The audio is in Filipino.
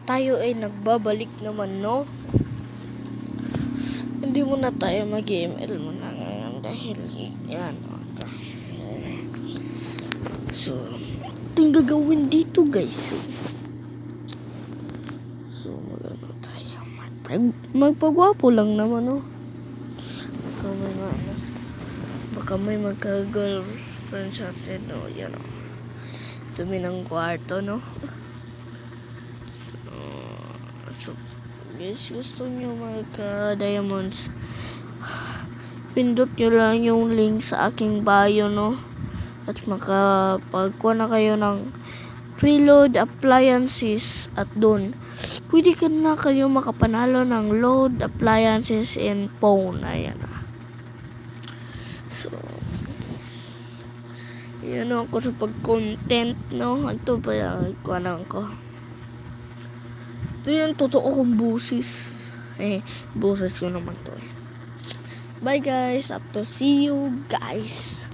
tayo ay nagbabalik naman, no? Hindi muna tayo mag-ML muna ngayon dahil yan. So, itong gagawin dito, guys. So magano tayo. Magpagwapo lang naman, no? Baka may magka-girlfriend sa atin, no? Yan, no? Dumi ng kwarto, no? So, guys, gusto nyo magka-diamonds, pindot nyo lang yung link sa aking bio, no? At makapagkuha na kayo ng preload appliances at doon pwede ka na kayo makapanalo ng load appliances and phone. Ayan. So, yan ako sa pag-content, no? Ito pa yung kuwanang ko. Ito yung totoo kong busis. Busis ko naman to. Bye guys. Up to see you guys.